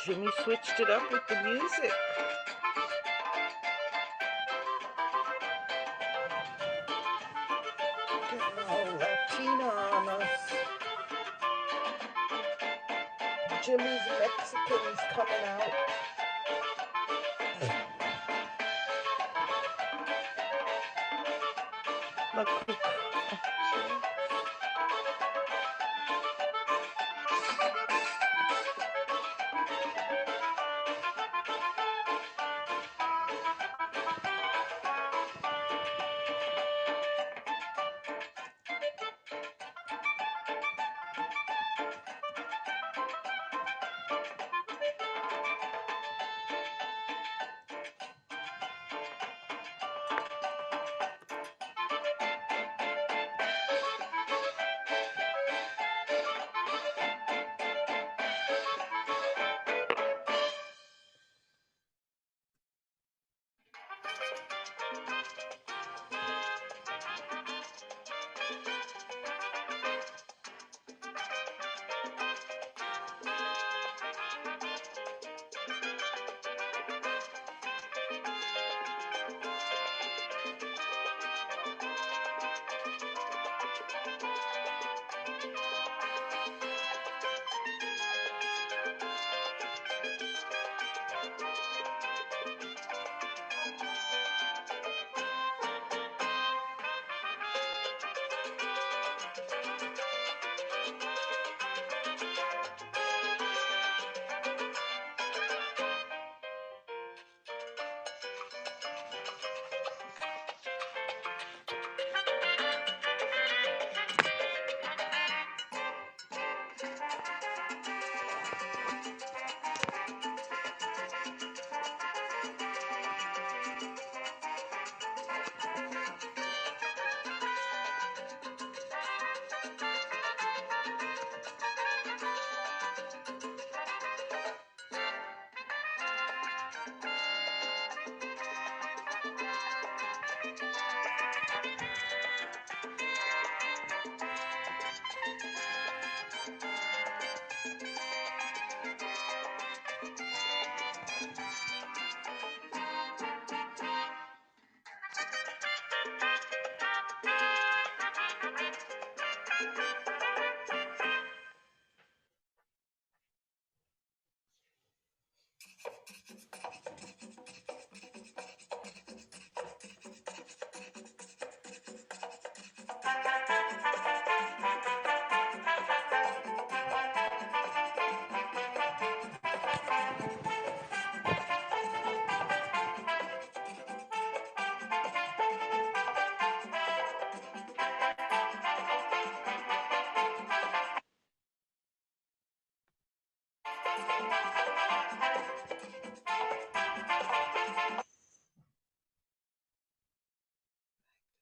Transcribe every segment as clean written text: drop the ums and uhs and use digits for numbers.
Jimmy switched it up with the music. Getting all Latina on us. Jimmy's Mexican's coming out. La Cuca.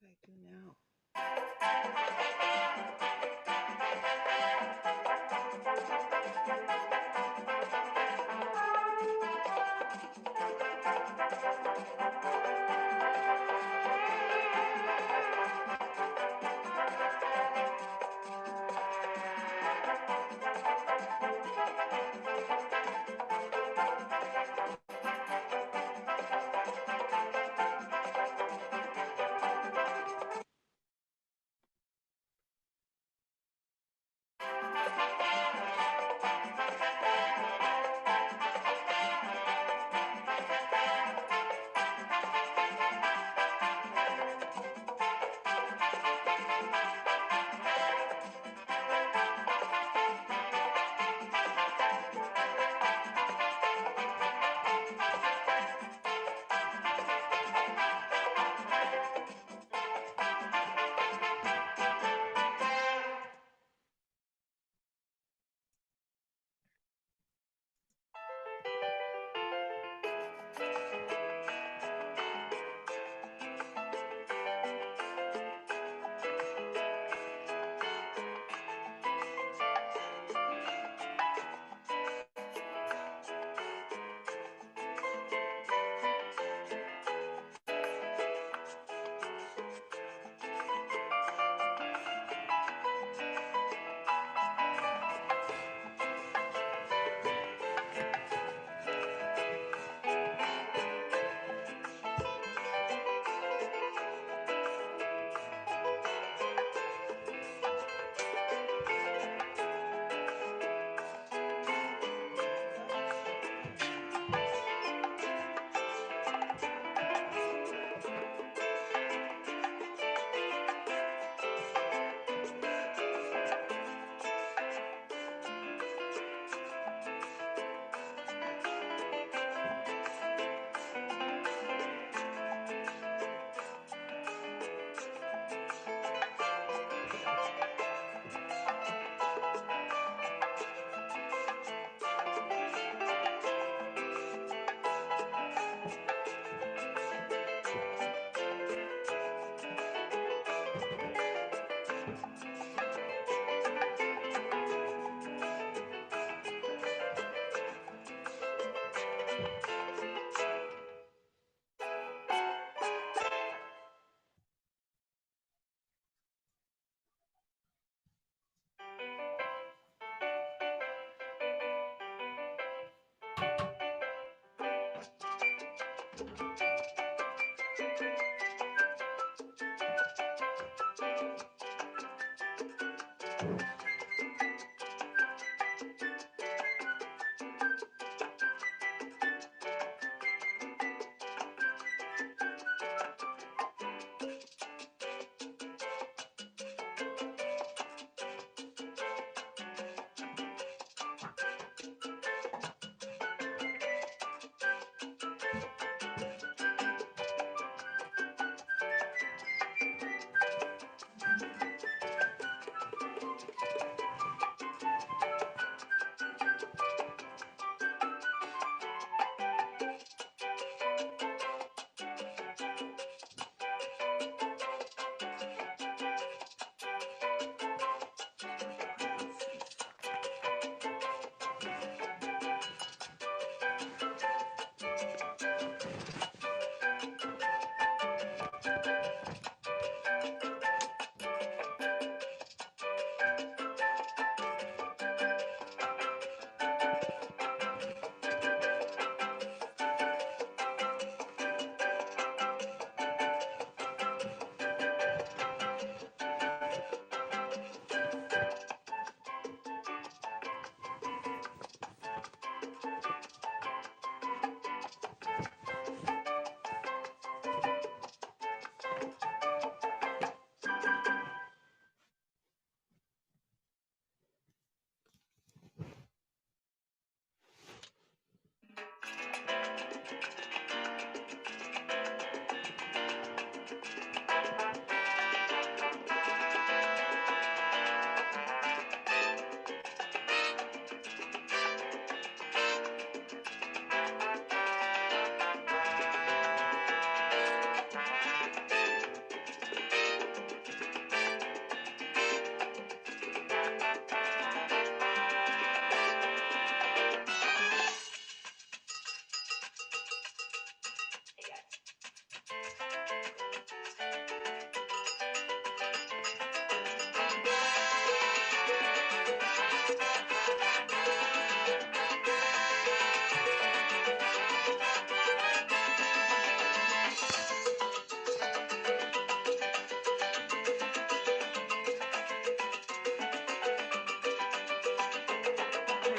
What do I do now? Hey,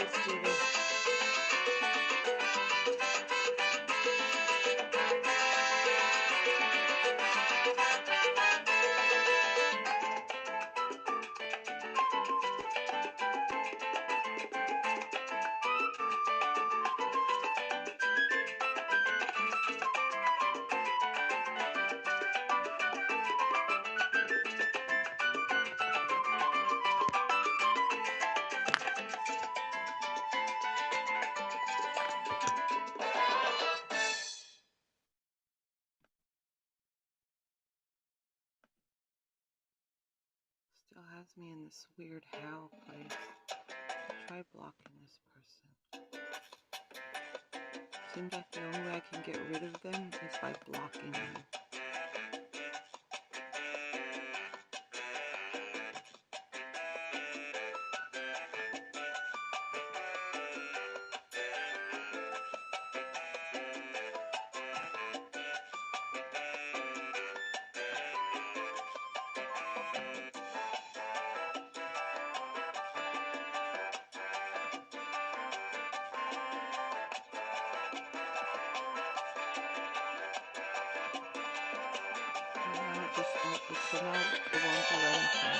Stevie. Still has me in this weird how place. Try blocking this person. Seems like the only way I can get rid of them is by blocking them. So now it won't do anything.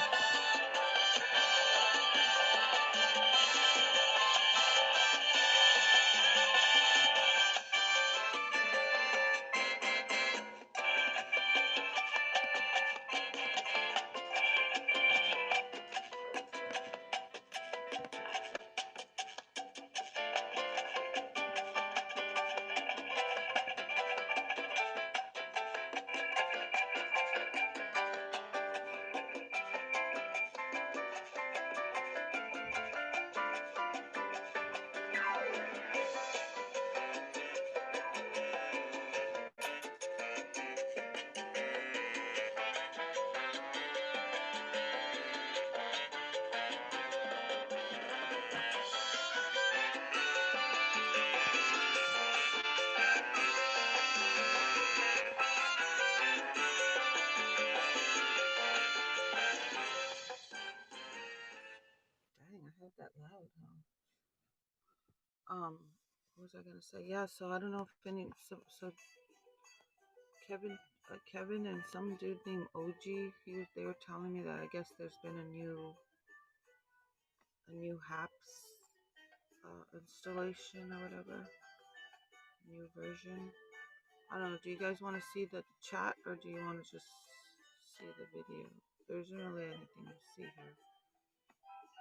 What was I gonna say? Yeah, so I don't know if any, so Kevin, Kevin and some dude named OG, they were telling me that I guess there's been a new HAPS installation or whatever, new version. I don't know. Do you guys want to see the chat or do you want to just see the video? There isn't really anything to see here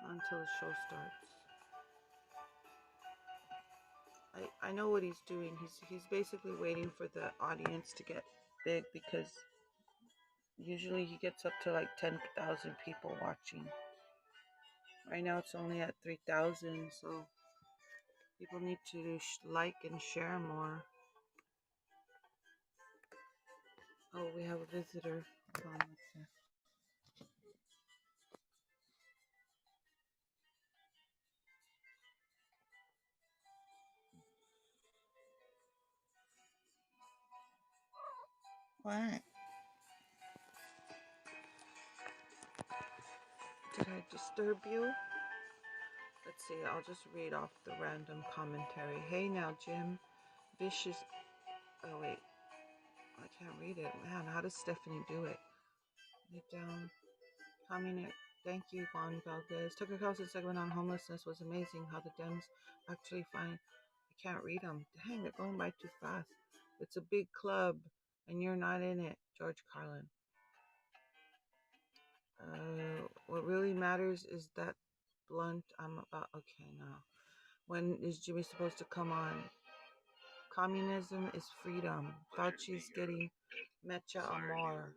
until the show starts. I know what he's doing. He's basically waiting for the audience to get big because usually he gets up to like 10,000 people watching. Right now it's only at 3,000, so people need to like and share more. Oh, we have a visitor. Hold on, let's see. What? Did I disturb you? Let's see, I'll just read off the random commentary. Hey now, Jim. Vicious. Oh, wait. I can't read it. Man, how does Stephanie do it? Lay down. Communist. Thank you, Juan Valdez. Tucker Carlson's segment on homelessness was amazing. How the Dems actually find. I can't read them. Dang, they're going by too fast. It's a big club, and you're not in it. George Carlin. What really matters is that blunt. I'm about. Okay, now. When is Jimmy supposed to come on? Communism is freedom. Fauci's getting mecha amor.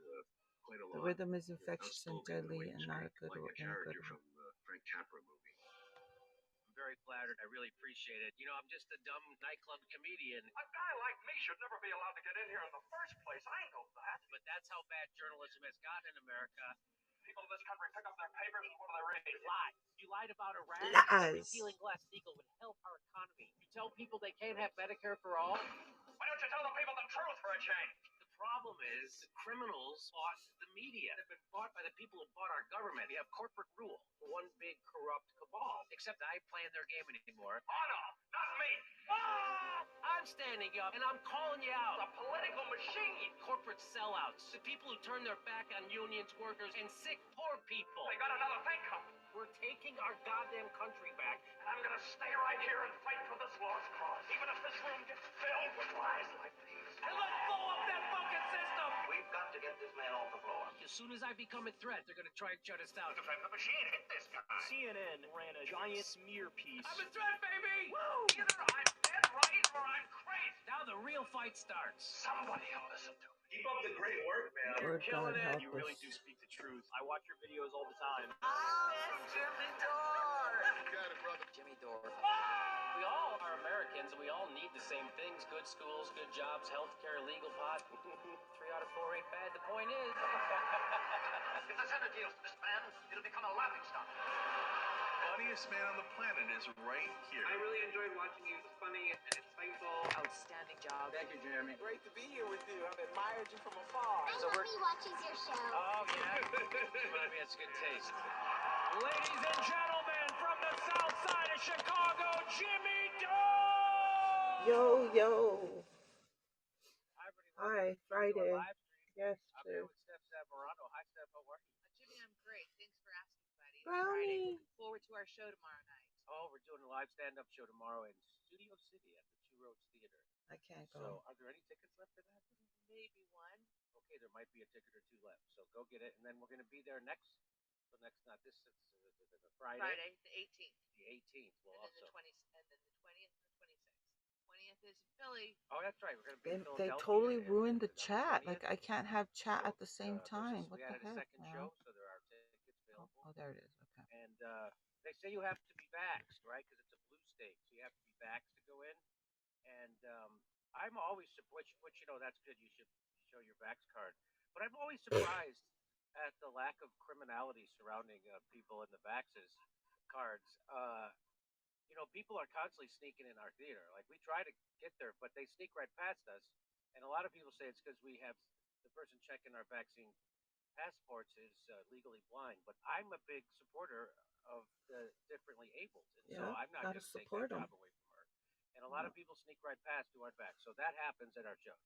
The rhythm is infectious and deadly, and not a good one. Frank Capra movie. I'm very flattered. I really appreciate it. You know, I'm just a dumb nightclub comedian. A guy like me should never be allowed to get in here in the first place. I know that. But that's how bad journalism has gotten in America. People in this country pick up their papers and what do they read? Lies. You lied about Iraq. Lies. Repealing Glass-Steagall would help our economy. You tell people they can't have Medicare for all. Why don't you tell the people the truth for a change? The problem is the criminals bought the media. They've been bought by the people who bought our government. We have corporate rule. One big corrupt cabal. Except I ain't playing their game anymore. Oh no, not me. I'm standing up and I'm calling you out. A political machine. Corporate sellouts. The people who turn their back on unions, workers, and sick, poor people. They got another thing coming. We're taking our goddamn country back. And I'm gonna stay right here and fight for this lost cause. Even if this room gets filled with lies like these. And let's blow up that fucking system! We've got to get this man off the floor. As soon as I become a threat, they're gonna try and shut us down. Defend the machine, hit this guy. CNN ran a giant smear piece. I'm a threat, baby! Woo! Either I'm dead right or I'm crazy. Now the real fight starts. Somebody will listen to me. Keep up the great work, man. Lord God help You us. really do speak the truth. I watch your videos all the time. Jimmy Dore! Got it, brother. Jimmy Dore. We all are Americans, and we all need the same things. Good schools, good jobs, healthcare, legal pot. 3 out of 4 ain't bad. The point is... if the Senate deals to this man, it'll become a laughing stock. Funniest man on the planet is right here. I really enjoyed watching you. It's funny and insightful. Outstanding job. Thank you, Jeremy. Great to be here with you. I've admired you from afar. I hope he watches your show. Oh, yeah? I mean, it's good taste. Ladies and gentlemen, from the south side of Chicago, Jimmy Dore! Yo, yo. Hi, everybody. Hi, Friday. Yes, I'm here sir. with Steph Zamorano. Hi, Steph. How are you? Jimmy, I'm great. Thanks for asking, buddy. It's Brownie. Friday. Looking forward to our show tomorrow night. Oh, we're doing a live stand-up show tomorrow in Studio City at the Two Roads Theater. I can't So, go. are there any tickets left for that? Maybe one. Okay, there might be a ticket or two left. So go get it, and then we're going to be there not this, it's the Friday, the 18th. the 18th. We'll And then also. the 20th and the 26th. 20th is in Philly. Oh, that's right. We're going to be in They Philadelphia. totally and ruined the on chat. 20th. Like, I can't have chat So, at the same time. What we the added a heck, second show, man? so there are tickets available. Oh, there it is. Okay. And they say you have to be vaxxed, right? Because it's a blue state, so you have to be vaxxed to go in. And I'm always, which you know, that's good. You should show your vax card. But I'm always surprised at the lack of criminality surrounding people in the vaxes cards. You know, people are constantly sneaking in our theater. Like, we try to get there, but they sneak right past us. And a lot of people say it's because we have the person checking our vaccine passports is legally blind. But I'm a big supporter of the differently abled. And so Yeah, I'm not gotta going to take support that 'em. job away from her. and a lot of people sneak right past who aren't vax. So that happens at our show,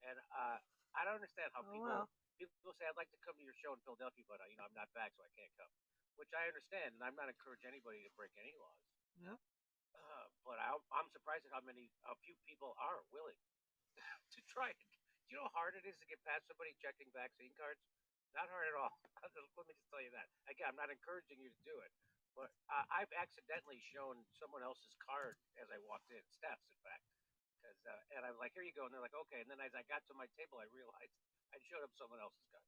and I don't understand how Oh well. people say I'd like to come to your show in Philadelphia, but I'm not vax, so I can't come. Which I understand, and I'm not encouraging anybody to break any laws. Yep. But I'm surprised at how few people are willing to try it. Do you know how hard it is to get past somebody checking vaccine cards? Not hard at all. Let me just tell you that. Again, I'm not encouraging you to do it, but I've accidentally shown someone else's card as I walked in, Steph's, in fact. And I'm like, here you go. And they're like, okay. And then as I got to my table, I realized I showed up someone else's card.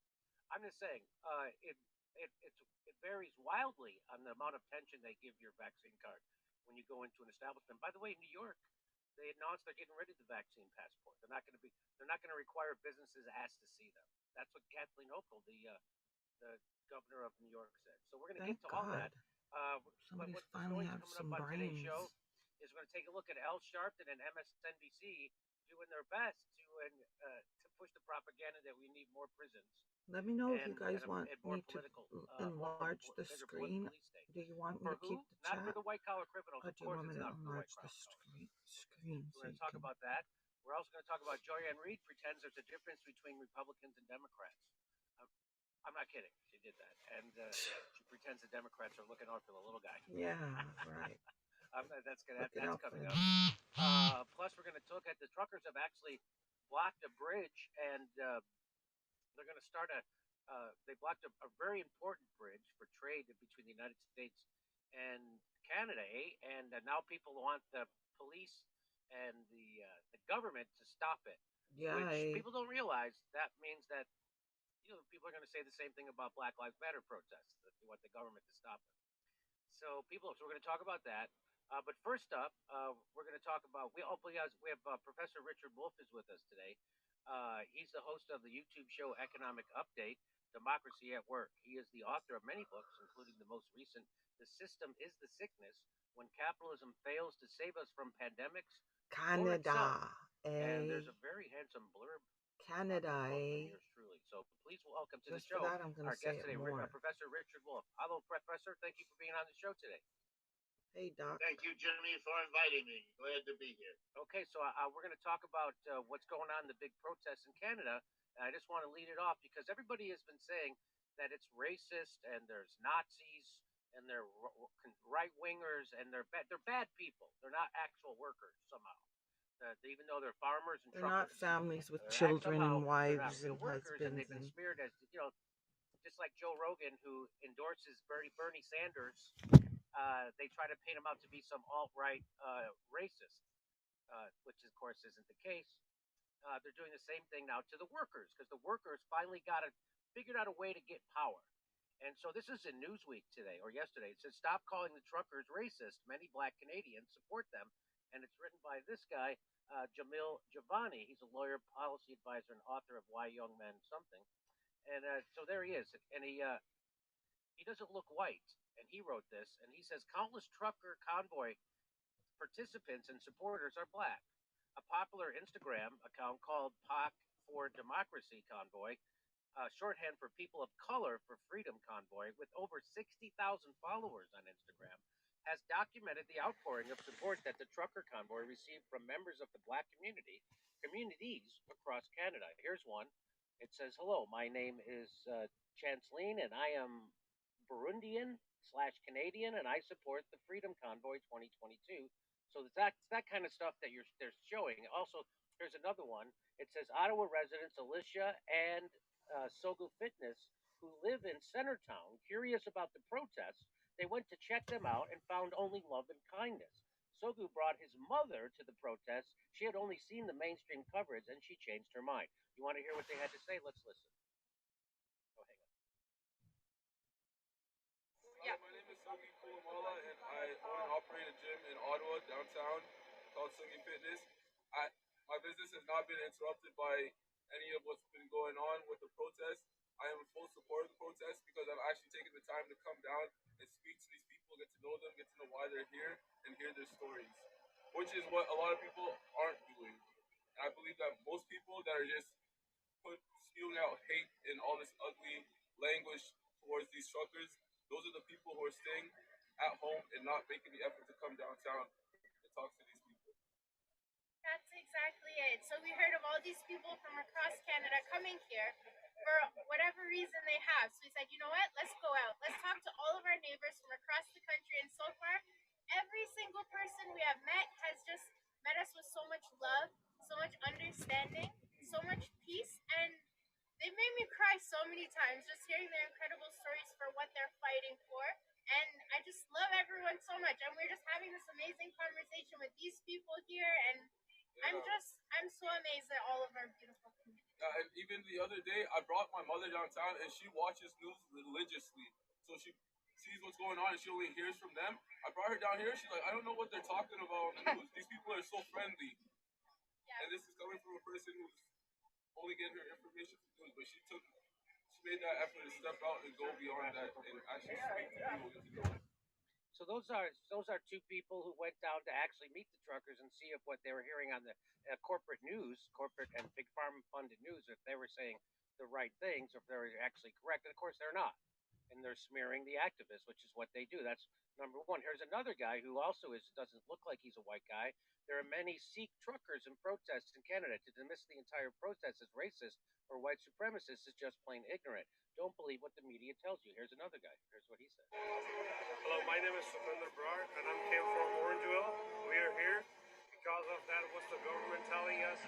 I'm just saying, it varies wildly on the amount of attention they give your vaccine card when you go into an establishment. By the way, in New York, they announced they're getting rid of the vaccine passport. They're not going to require businesses asked to see them. That's what Kathleen Hochul, the governor of New York, said. So we're going to Thank get to all God. that. But Somebody's what the finally stories have coming up some on today's brains. show is we're going to take a look at Al Sharpton and MSNBC doing their best to push the propaganda that we need more prisons Let me know if you guys want and more me to political, enlarge the bigger screen. police state. Do you want me For to keep who? the Not for chat? the white collar criminals. Or Of do you course, want me it's to not for the white enlarge the collar criminals. screen So so we're going you to talk can... about that. We're also going to talk about Joyanne Reed pretends there's a difference between Republicans and Democrats. I'm not kidding. She did that, and she pretends the Democrats are looking out for the little guy. Yeah, right. That's coming coming up. Plus, we're going to look at the truckers have actually blocked a bridge, and they're going to start they blocked a very important bridge for trade between the United States and Canada, and now people want the police and the government to stop it. Yeah. Which people don't realize. That means that people are going to say the same thing about Black Lives Matter protests, that they want the government to stop it. So we're going to talk about that. But first up, we're going to talk about we have Professor Richard Wolff is with us today. He's the host of the YouTube show Economic Update, Democracy at Work. He is the author of many books, including the most recent, The System is the Sickness: When Capitalism Fails to Save Us from Pandemics. Canada. And there's a very handsome blurb. Canada. From yours truly. So please welcome to Just the show for that, I'm going our to say guest it today, more. Professor Richard Wolff. Hello, Professor. Thank you for being on the show today. Hey, Doc. Thank you, Jimmy, for inviting me. Glad to be here. Okay, so we're going to talk about what's going on in the big protests in Canada. And I just want to lead it off because everybody has been saying that it's racist and there's Nazis and they're right wingers and they're bad people. They're not actual workers somehow. Even though they're farmers and they're truckers, not families with children and wives and workers, husbands, and they've been smeared as just like Joe Rogan, who endorses Bernie Sanders. They try to paint him out to be some alt-right racist, which of course isn't the case. They're doing the same thing now to the workers because the workers finally figured out a way to get power. And so this is in Newsweek today or yesterday. It says, "Stop calling the truckers racist. Many Black Canadians support them." And it's written by this guy, Jamil Javani. He's a lawyer, policy advisor, and author of Why Young Men Something. And so there he is. And he doesn't look white. And he wrote this. And he says, "Countless trucker convoy participants and supporters are Black. A popular Instagram account called POC for Democracy Convoy, shorthand for People of Color for Freedom Convoy, with over 60,000 followers on Instagram, has documented the outpouring of support that the trucker convoy received from members of the Black communities across Canada. Here's one. It says, "Hello, my name is Chanceline, and I am Burundian/Canadian, and I support the Freedom Convoy 2022." So that's that kind of stuff that they're showing. Also, there's another one. It says Ottawa residents Alicia and Sogu Fitness, who live in Centertown, curious about the protests, they went to check them out and found only love and kindness. Sogu brought his mother to the protests. She had only seen the mainstream coverage, and she changed her mind. You want to hear what they had to say? Let's listen. Oh, hang on. Yeah. My name is Sogi Kulamala, and I own and operate a gym in Ottawa, downtown, called Sogi Fitness. My business has not been interrupted by any of what's been going on with the protest. I am in full support of the protest because I've actually taken the time to come down and speak to these people, get to know them, get to know why they're here, and hear their stories, which is what a lot of people aren't doing. And I believe that most people that are just spewing out hate and all this ugly language towards these truckers, those are the people who are staying at home and not making the effort to come downtown and talk to these people. exactly it. So we heard of all these people from across Canada coming here for whatever reason they have. So we said, you know what? Let's go out. Let's talk to all of our neighbors from across the country. And so far, every single person we have met has just met us with so much love, so much understanding, so much peace, and they made me cry so many times just hearing their incredible stories for what they're fighting for. And I just love everyone so much. And we're just having this amazing conversation with these people here. And I'm so amazed at all of our beautiful community. And even the other day, I brought my mother downtown, and she watches news religiously. So she sees what's going on, and she only hears from them. I brought her down here. She's like, I don't know what they're talking about on the news. These people are so friendly. Yeah. And this is coming from a person who's only getting her information from news, but she made that effort to step out and go beyond that and actually speak to people. So those are two people who went down to actually meet the truckers and see if what they were hearing on the corporate news, corporate and big pharma funded news, if they were saying the right things, or if they were actually correct. And of course, they're not, and they're smearing the activists, which is what they do. That's number one. Here's another guy who also doesn't look like he's a white guy. There are many Sikh truckers in protests in Canada. To dismiss the entire protest as racist or white supremacist is just plain ignorant. Don't believe what the media tells you. Here's another guy. Here's what he said. Hello, my name is Sukhender Brar, and I came from Orangeville. We are here because of that. What's the government telling us?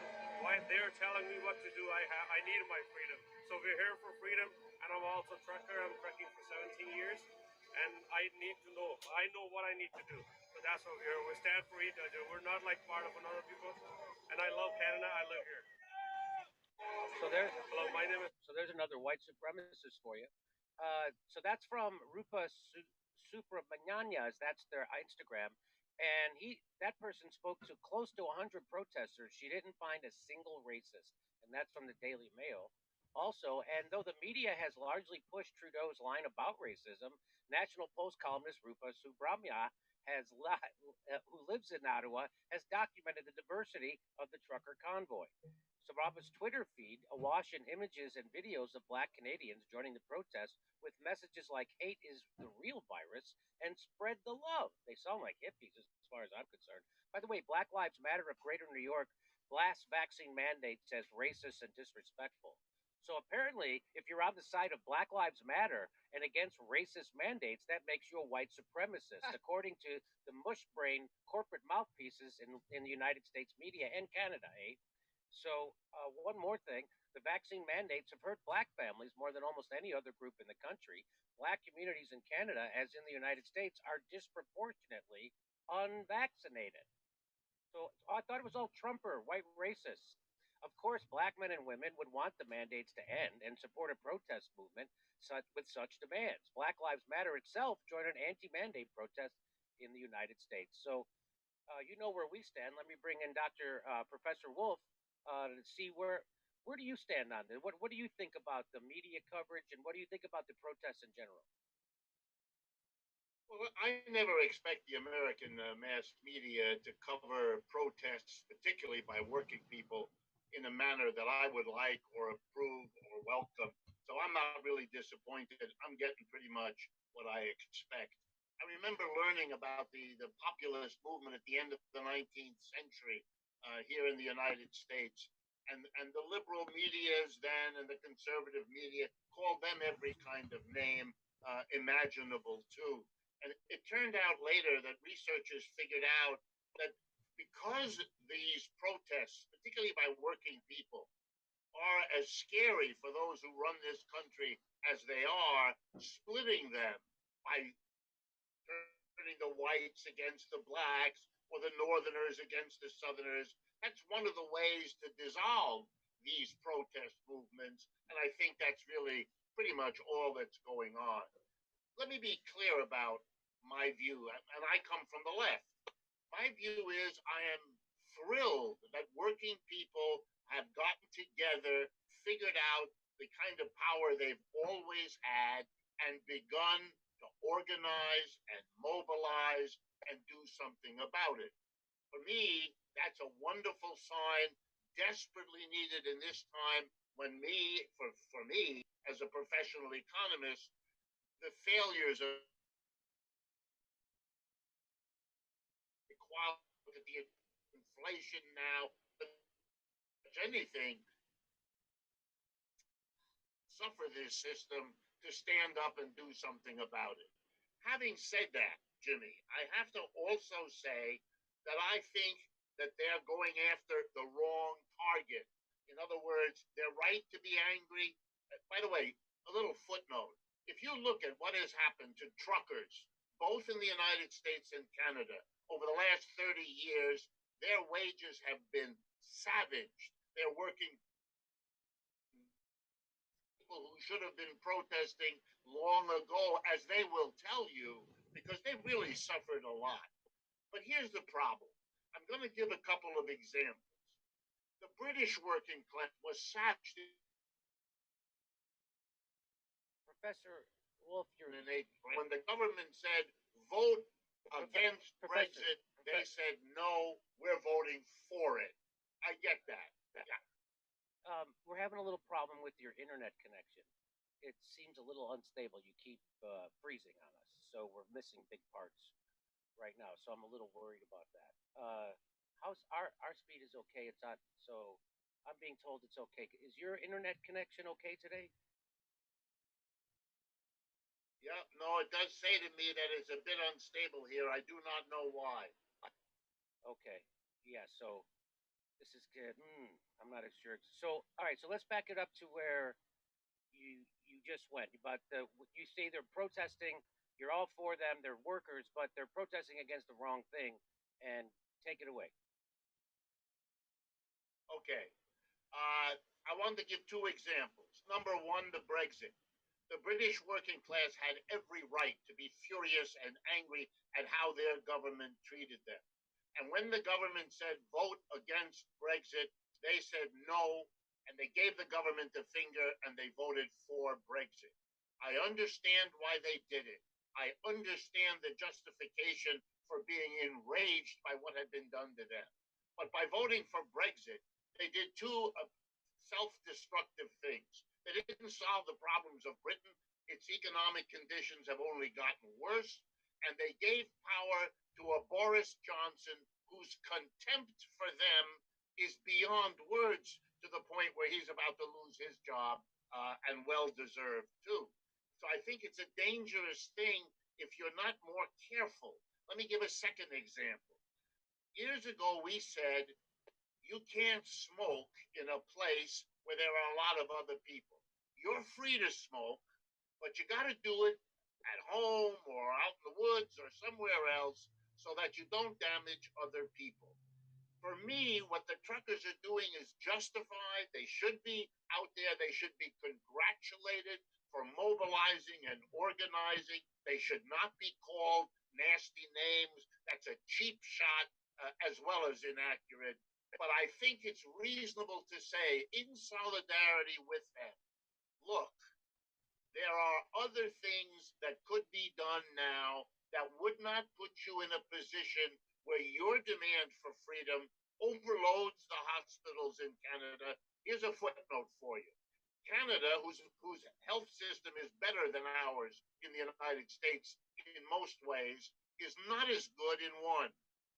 Why they're telling me what to do? I need my freedom. So we're here for freedom, and I'm also a trucker. I'm trucking for 17 years, and I need to know. I know what I need to do. So that's what we're here. We stand for each other. We're not like part of another people. And I love Canada. I live here. Hello, my name is. So there's another white supremacist for you. So that's from Rupa Subramanyanya. That's their Instagram, and that person spoke to close to 100 protesters. She didn't find a single racist, and that's from the Daily Mail. Also, and though the media has largely pushed Trudeau's line about racism, National Post columnist Rupa Subramanya who lives in Ottawa, has documented the diversity of the trucker convoy. Sababa's Twitter feed, awash in images and videos of Black Canadians joining the protest with messages like "hate is the real virus" and "spread the love." They sound like hippies as far as I'm concerned. By the way, Black Lives Matter of Greater New York blasts vaccine mandates as racist and disrespectful. So apparently, if you're on the side of Black Lives Matter and against racist mandates, that makes you a white supremacist, according to the mush brain corporate mouthpieces in the United States media and Canada, eh? So, one more thing. The vaccine mandates have hurt Black families more than almost any other group in the country. Black communities in Canada, as in the United States, are disproportionately unvaccinated. So I thought it was all Trumper, white racists. Of course, Black men and women would want the mandates to end and support a protest movement with such demands. Black Lives Matter itself joined an anti-mandate protest in the United States. So, you know where we stand. Let me bring in Professor Wolf to see where do you stand on this? What do you think about the media coverage, and what do you think about the protests in general? Well, I never expect the American mass media to cover protests, particularly by working people, in a manner that I would like or approve or welcome. So I'm not really disappointed. I'm getting pretty much what I expect. I remember learning about the populist movement at the end of the 19th century here in the United States. And the liberal medias then and the conservative media called them every kind of name imaginable too. And it turned out later that researchers figured out that because these protests, particularly by working people, are as scary for those who run this country as they are, splitting them by turning the whites against the blacks or the northerners against the southerners, that's one of the ways to dissolve these protest movements. And I think that's really pretty much all that's going on. Let me be clear about my view, and I come from the left. My view is I am thrilled that working people have gotten together, figured out the kind of power they've always had, and begun to organize and mobilize and do something about it. For me, that's a wonderful sign, desperately needed in this time when for me, as a professional economist, the failures of equality, the inflation now, the much anything, suffer this system to stand up and do something about it. Having said that, Jimmy, I have to also say that I think that they're going after the wrong target. In other words, they're right to be angry. By the way, a little footnote. If you look at what has happened to truckers, both in the United States and Canada, over the last 30 years, their wages have been savaged. They're working people who should have been protesting long ago, as they will tell you, because they really suffered a lot. But here's the problem. I'm going to give a couple of examples. The British working class was savaged Professor Wolf, you're when the government said vote against Professor, Brexit, they said no, we're voting for it. I get that. Yeah. we're having a little problem with your internet connection. It seems a little unstable. You keep freezing on us, so we're missing big parts right now. So I'm a little worried about that. How's our speed is okay? It's not. So I'm being told it's okay. Is your internet connection okay today? Yeah, no, it does say to me that it's a bit unstable here. I do not know why. Okay. Yeah. So this is good. I'm not as sure. So all right. So let's back it up to where you just went. But you say they're protesting. You're all for them. They're workers, but they're protesting against the wrong thing. And take it away. Okay. I wanted to give two examples. Number one, the Brexit. The British working class had every right to be furious and angry at how their government treated them. And when the government said vote against Brexit, they said no, and they gave the government the finger and they voted for Brexit. I understand why they did it. I understand the justification for being enraged by what had been done to them. But by voting for Brexit, they did two self-destructive things. They didn't solve the problems of Britain. Its economic conditions have only gotten worse. And they gave power to a Boris Johnson whose contempt for them is beyond words, to the point where he's about to lose his job, and well-deserved too. So I think it's a dangerous thing if you're not more careful. Let me give a second example. Years ago, we said you can't smoke in a place where there are a lot of other people. You're free to smoke, but you got to do it at home or out in the woods or somewhere else so that you don't damage other people. For me, what the truckers are doing is justified. They should be out there. They should be congratulated for mobilizing and organizing. They should not be called nasty names. That's a cheap shot, as well as inaccurate. But I think it's reasonable to say, in solidarity with them, look, there are other things that could be done now that would not put you in a position where your demand for freedom overloads the hospitals in Canada. Here's a footnote for you. Canada, whose health system is better than ours in the United States in most ways, is not as good in one.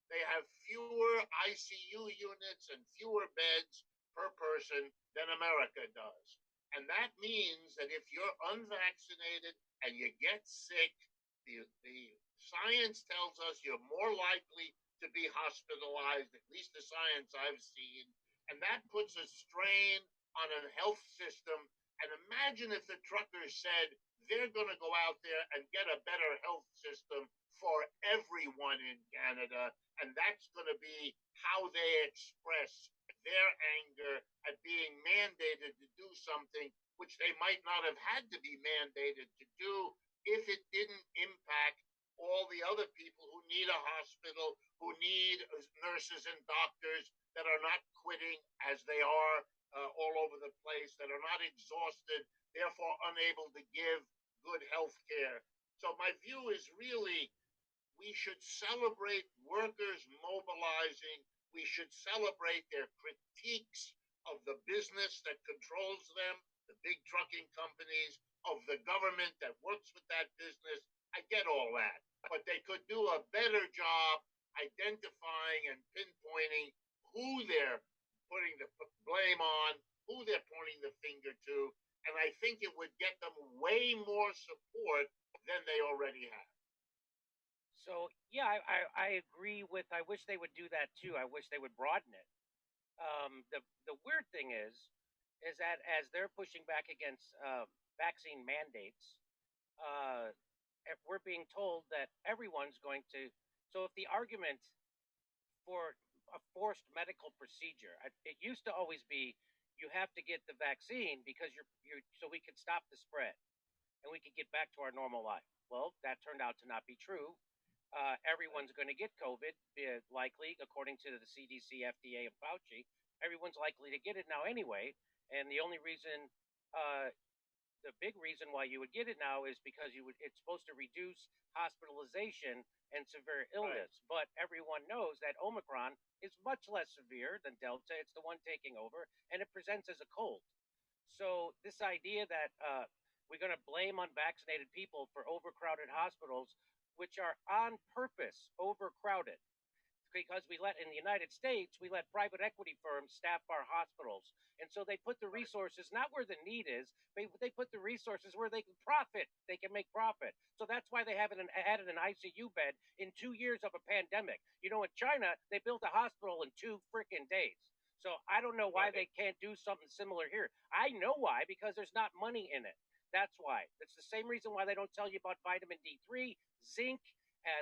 They have fewer ICU units and fewer beds per person than America does. And that means that if you're unvaccinated and you get sick, the science tells us you're more likely to be hospitalized, at least the science I've seen. And that puts a strain on a health system. And imagine if the truckers said they're going to go out there and get a better health system for everyone in Canada. And that's going to be how they express their anger at being mandated to do something which they might not have had to be mandated to do if it didn't impact all the other people who need a hospital, who need nurses and doctors that are not quitting as they are all over the place, that are not exhausted, therefore unable to give good health care. So my view is really, we should celebrate workers mobilizing. We should celebrate their critiques of the business that controls them, the big trucking companies, of the government that works with that business. I get all that. But they could do a better job identifying and pinpointing who they're putting the blame on, who they're pointing the finger to, and I think it would get them way more support than they already have. So yeah, I agree with. I wish they would do that too. I wish they would broaden it. The weird thing is that as they're pushing back against vaccine mandates, uh, we're being told that everyone's going to. So if the argument for a forced medical procedure, it used to always be you have to get the vaccine because you're so we could stop the spread and we could get back to our normal life. Well, that turned out to not be true. Everyone's going to get COVID, likely, according to the CDC, FDA, and Fauci. Everyone's likely to get it now anyway. And the only reason, the big reason why you would get it now is because it's supposed to reduce hospitalization and severe illness. Right. But everyone knows that Omicron is much less severe than Delta. It's the one taking over, and it presents as a cold. So this idea that we're going to blame unvaccinated people for overcrowded hospitals, which are on purpose overcrowded, because in the United States, we let private equity firms staff our hospitals. And so they put the resources not where the need is, they put the resources where they can profit. They can make profit. So that's why they haven't added an ICU bed in 2 years of a pandemic. You know, in China, they built a hospital in 2 freaking days. So I don't know why they can't do something similar here. I know why, because there's not money in it. That's why. It's the same reason why they don't tell you about vitamin D3, zinc.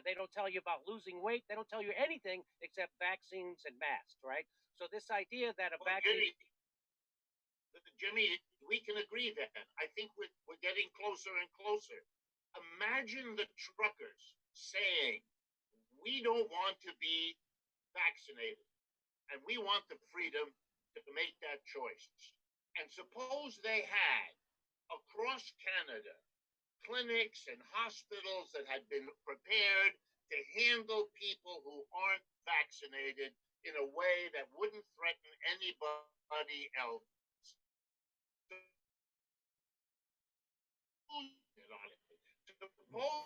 They don't tell you about losing weight. They don't tell you anything except vaccines and masks, right? So this idea that a vaccine... Jimmy, we can agree then. I think we're getting closer and closer. Imagine the truckers saying, we don't want to be vaccinated, and we want the freedom to make that choice. And suppose they had, across Canada, clinics and hospitals that had been prepared to handle people who aren't vaccinated in a way that wouldn't threaten anybody else.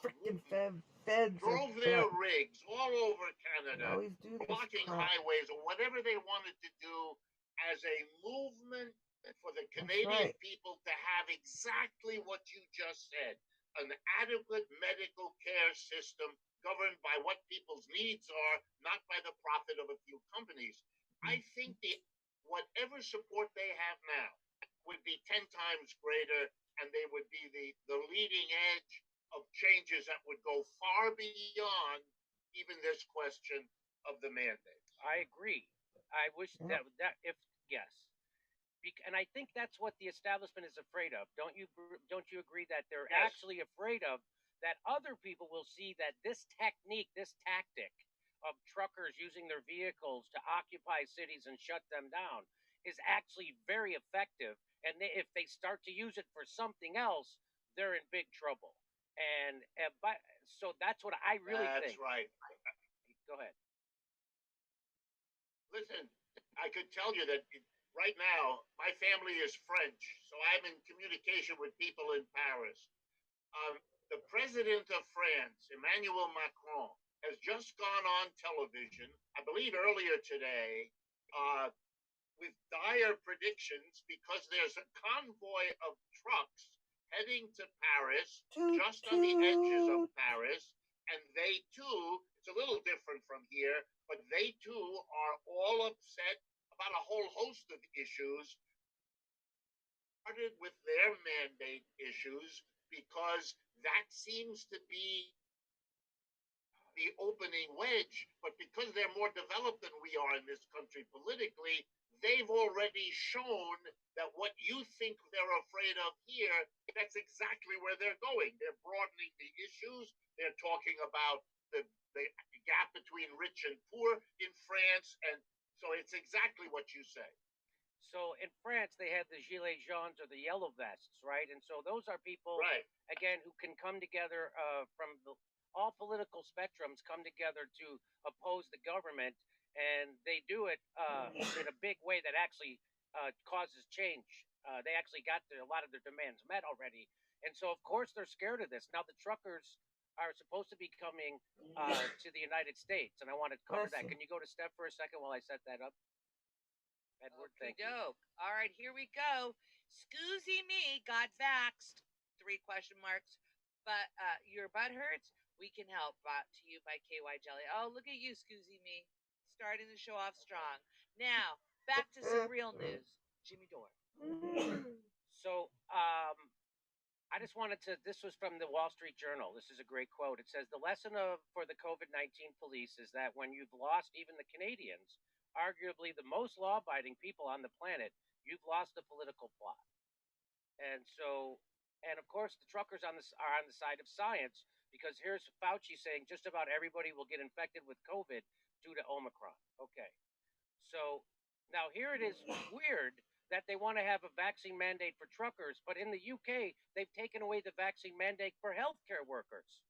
Freaking feds drove their rigs all over Canada, blocking crap. highways or whatever they wanted to do as a movement for the Canadian people to have exactly what you just said, an adequate medical care system governed by what people's needs are, not by the profit of a few companies. I think whatever support they have now would be 10 times greater, and they would be the leading edge of changes that would go far beyond even this question of the mandate. I agree. I wish that if yes. And I think that's what the establishment is afraid of. Don't you agree that they're actually afraid of that other people will see that this technique, this tactic of truckers using their vehicles to occupy cities and shut them down is actually very effective. And if they start to use it for something else, they're in big trouble. And so that's what I really think. That's right. Go ahead. Listen, I could tell you that right now, my family is French, so I'm in communication with people in Paris. The president of France, Emmanuel Macron, has just gone on television, I believe earlier today, with dire predictions because there's a convoy of trucks heading to Paris, just on the edges of Paris, and they too, it's a little different from here, but they too are all upset about a whole host of issues, started with their mandate issues, because that seems to be the opening wedge, but because they're more developed than we are in this country politically, they've already shown that what you think they're afraid of here, that's exactly where they're going. They're broadening the issues. They're talking about the gap between rich and poor in France. And so it's exactly what you say. So in France, they have the gilets jaunes or the yellow vests, right? And so those are people, again, who can come together from all political spectrums come together to oppose the government. And they do it in a big way that actually causes change. They actually got a lot of their demands met already. And so, of course, they're scared of this. Now, the truckers are supposed to be coming to the United States. And I want to cover that. Can you go to Steph for a second while I set that up? Edward, thank you. Dope. All right, here we go. Scoozy me got vaxxed. 3 question marks. But your butt hurts? We can help. Brought to you by KY Jelly. Oh, look at you, Scoozy me. Starting the show off strong. Now, back to some real news. Jimmy Dore. So, I just wanted to. This was from the Wall Street Journal. This is a great quote. It says the lesson for the COVID-19 police is that when you've lost even the Canadians, arguably the most law-abiding people on the planet, you've lost the political plot. And so, and of course, the truckers are on the side of science because here's Fauci saying just about everybody will get infected with COVID due to Omicron. Okay, so now here it is weird that they want to have a vaccine mandate for truckers, but in the UK, they've taken away the vaccine mandate for healthcare workers.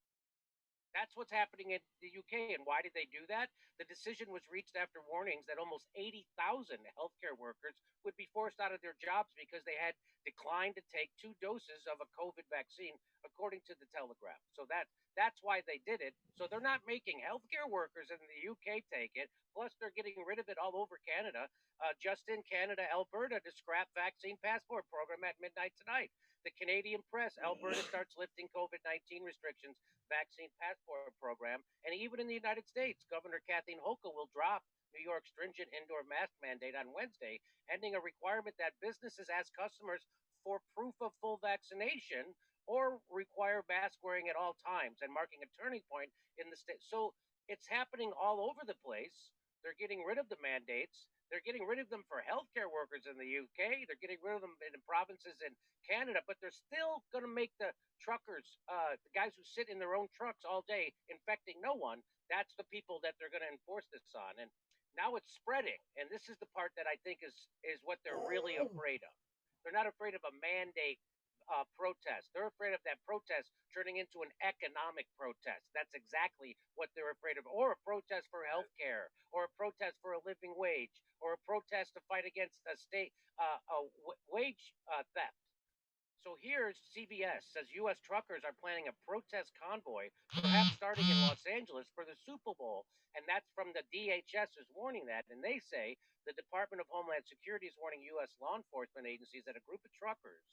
That's what's happening in the UK. And why did they do that? The decision was reached after warnings that almost 80,000 healthcare workers would be forced out of their jobs because they had declined to take 2 doses of a COVID vaccine, according to the Telegraph. So that's why they did it. So they're not making healthcare workers in the UK take it. Plus, they're getting rid of it all over Canada. Just in Canada, Alberta to scrap vaccine passport program at midnight tonight. The Canadian press, Alberta starts lifting COVID-19 restrictions, vaccine passport program, and even in the United States, Governor Kathleen Hochul will drop New York's stringent indoor mask mandate on Wednesday, ending a requirement that businesses ask customers for proof of full vaccination or require mask wearing at all times, and marking a turning point in the state. So it's happening all over the place. They're getting rid of the mandates. They're getting rid of them for healthcare workers in the UK. They're getting rid of them in provinces in Canada, but they're still going to make the truckers, the guys who sit in their own trucks all day infecting no one, that's the people that they're going to enforce this on. And now it's spreading. And this is the part that I think is what they're really afraid of. They're not afraid of a mandate protest. They're afraid of that protest turning into an economic protest. That's exactly what they're afraid of. Or a protest for health care, or a protest for a living wage, or a protest to fight against a state wage theft. So here's CBS says U.S. truckers are planning a protest convoy, perhaps starting in Los Angeles for the Super Bowl. And that's from the DHS is warning that. And they say the Department of Homeland Security is warning U.S. law enforcement agencies that a group of truckers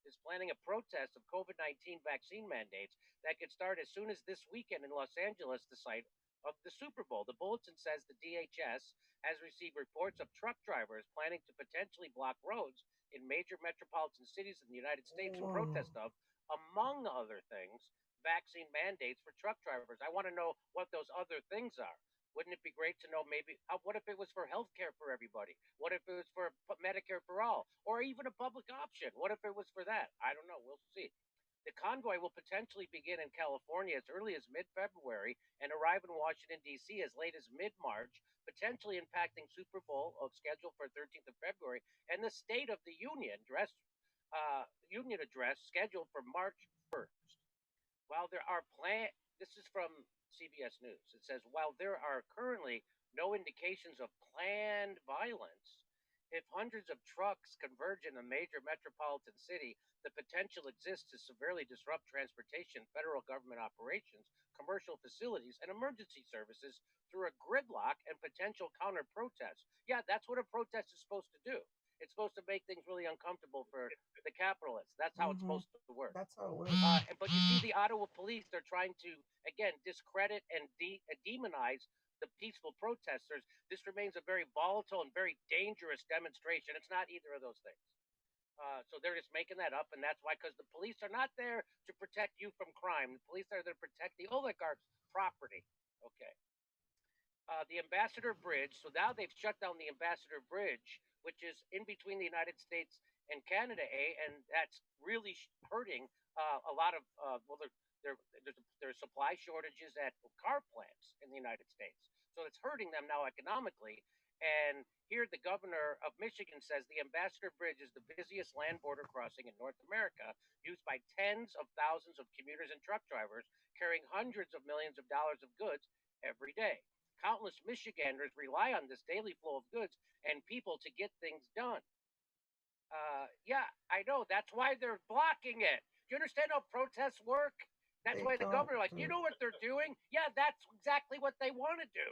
is planning a protest of COVID-19 vaccine mandates that could start as soon as this weekend in Los Angeles, the site of the Super Bowl. The bulletin says the DHS has received reports of truck drivers planning to potentially block roads in major metropolitan cities in the United States in protest of, among other things, vaccine mandates for truck drivers. I want to know what those other things are. Wouldn't it be great to know maybe what if it was for health care for everybody? What if it was for Medicare for all? Or even a public option? What if it was for that? I don't know. We'll see. The convoy will potentially begin in California as early as mid-February and arrive in Washington, D.C. as late as mid-March, potentially impacting Super Bowl scheduled for 13th of February and the State of the Union address scheduled for March 1st. While there are this is from CBS News. It says, while there are currently no indications of planned violence, if hundreds of trucks converge in a major metropolitan city, the potential exists to severely disrupt transportation, federal government operations, commercial facilities, and emergency services through a gridlock and potential counter-protests. Yeah, that's what a protest is supposed to do. It's supposed to make things really uncomfortable for the capitalists. That's how it's supposed to work. That's how it works. But you see the Ottawa police, they're trying to, again, discredit and demonize the peaceful protesters. This remains a very volatile and very dangerous demonstration. It's not either of those things. So they're just making that up, and that's why, because the police are not there to protect you from crime. The police are there to protect the oligarchs' property. Okay. The Ambassador Bridge, so now they've shut down the Ambassador Bridge, which is in between the United States and Canada, and that's really hurting a lot of, there's supply shortages at car plants in the United States. So it's hurting them now economically. And here the governor of Michigan says the Ambassador Bridge is the busiest land border crossing in North America, used by tens of thousands of commuters and truck drivers carrying hundreds of millions of dollars of goods every day. Countless Michiganders rely on this daily flow of goods and people to get things done. Yeah, I know. That's why they're blocking it. Do you understand how protests work? That's why the governor, like, you know what they're doing? Yeah, that's exactly what they want to do.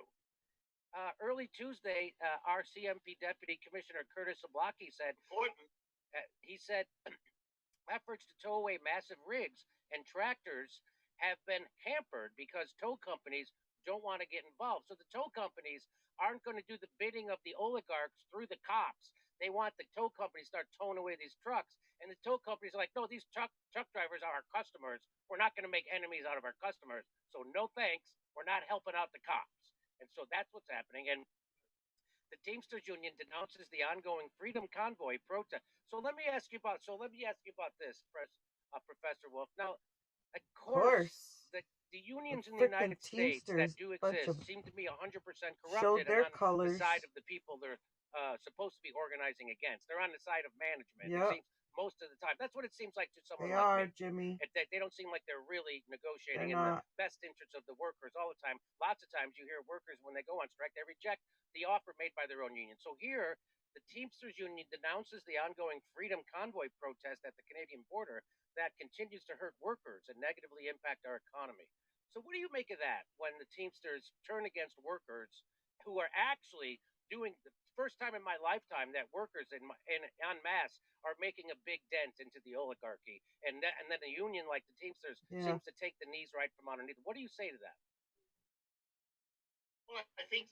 Early Tuesday, our CMP Deputy Commissioner Curtis Zablocki said, he said, efforts to tow away massive rigs and tractors have been hampered because tow companies don't want to get involved. So the tow companies aren't going to do the bidding of the oligarchs through the cops. They want the tow companies to start towing away these trucks. And the tow companies are like, no, these truck drivers are our customers. We're not going to make enemies out of our customers. So no thanks. We're not helping out the cops. And so that's what's happening. And the Teamsters Union denounces the ongoing Freedom Convoy protest. So let me ask you about this, Professor Wolf. Now, of course, the unions in the United States that do exist seem to be 100% corrupted and on the side of the people they're supposed to be organizing against. They're on the side of management. It seems most of the time. That's what it seems like to someone like me. Jimmy. They don't seem like they're really negotiating in the best interests of the workers all the time. Lots of times you hear workers, when they go on strike, they reject the offer made by their own union. So here, the Teamsters Union denounces the ongoing Freedom Convoy protest at the Canadian border that continues to hurt workers and negatively impact our economy. So what do you make of that when the Teamsters turn against workers who are actually doing the first time in my lifetime that workers in en masse are making a big dent into the oligarchy, and then a union like the Teamsters seems to take the knees right from underneath. What do you say to that? Well, I think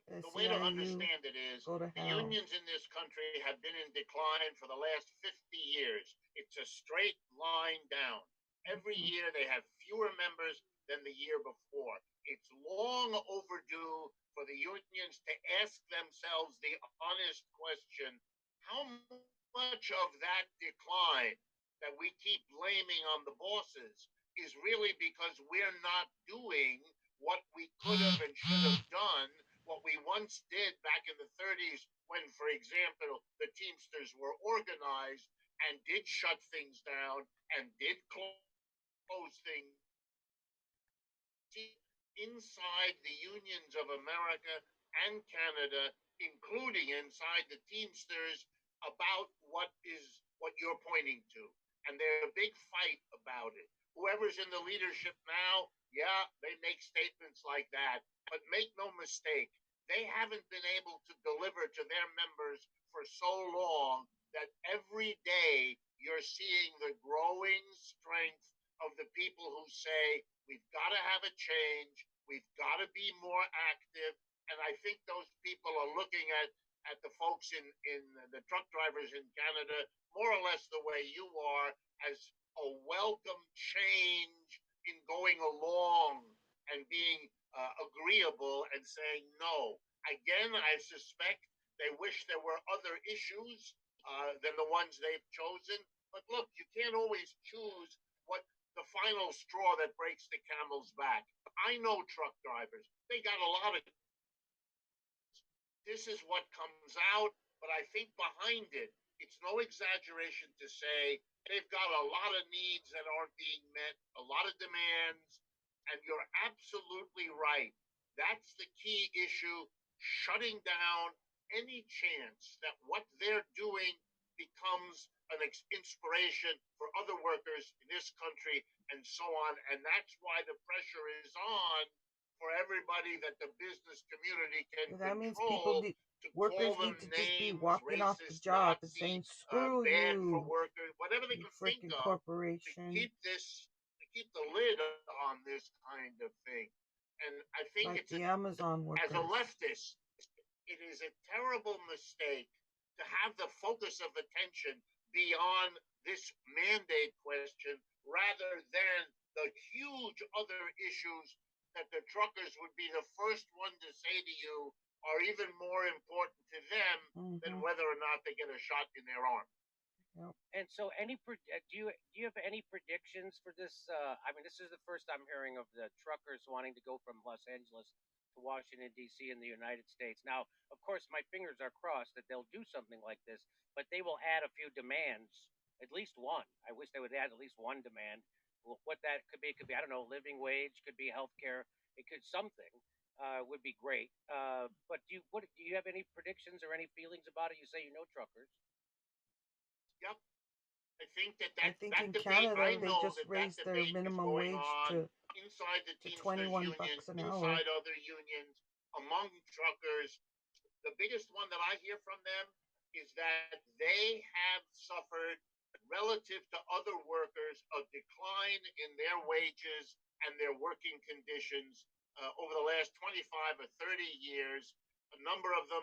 the way to understand it is the unions in this country have been in decline for the last 50 years. It's a straight line down. Every year they have fewer members than the year before. It's long overdue for the unions to ask themselves the honest question, how much of that decline that we keep blaming on the bosses is really because we're not doing what we could have and should have done, what we once did back in the 30s when, for example, the Teamsters were organized and did shut things down and did close things. Inside the unions of America and Canada, including inside the Teamsters, about what you're pointing to. And there's a big fight about it. Whoever's in the leadership now, they make statements like that. But make no mistake, they haven't been able to deliver to their members for so long that every day you're seeing the growing strength of the people who say, we've got to have a change, we've got to be more active. And I think those people are looking at the folks in the truck drivers in Canada, more or less the way you are, as a welcome change in going along and being agreeable and saying no. Again, I suspect they wish there were other issues than the ones they've chosen. But look, you can't always choose what the final straw that breaks the camel's back. I know truck drivers. They got a lot of... This is what comes out, but I think behind it, it's no exaggeration to say they've got a lot of needs that aren't being met, a lot of demands, and you're absolutely right. That's the key issue, shutting down any chance that what they're doing becomes an inspiration for other workers in this country and so on. And that's why the pressure is on for everybody that the business community can that control. Means people workers need to just be walking off the job and saying, screw bad you, for workers, whatever they can think of corporation. to keep the lid on this kind of thing. And I think like it's the Amazon workers. As a leftist, it is a terrible mistake to have the focus of attention beyond this mandate question rather than the huge other issues that the truckers would be the first one to say to you are even more important to them than whether or not they get a shot in their arm. Yep. And so, do you have any predictions for this? I mean, this is the first I'm hearing of the truckers wanting to go from Los Angeles to Washington, D.C. in the United States. Now, of course, my fingers are crossed that they'll do something like this, but they will add a few demands, at least one. I wish they would add at least one demand. What that could be, I don't know, living wage, could be healthcare, it could something. Would be great. But do you have any predictions or any feelings about it? You say you know truckers. Yep. I think that in Canada they just raised their minimum wage to inside the $21 an hour. Inside other unions, among truckers. The biggest one that I hear from them is that they have suffered relative to other workers a decline in their wages and their working conditions over the last 25 or 30 years. A number of them,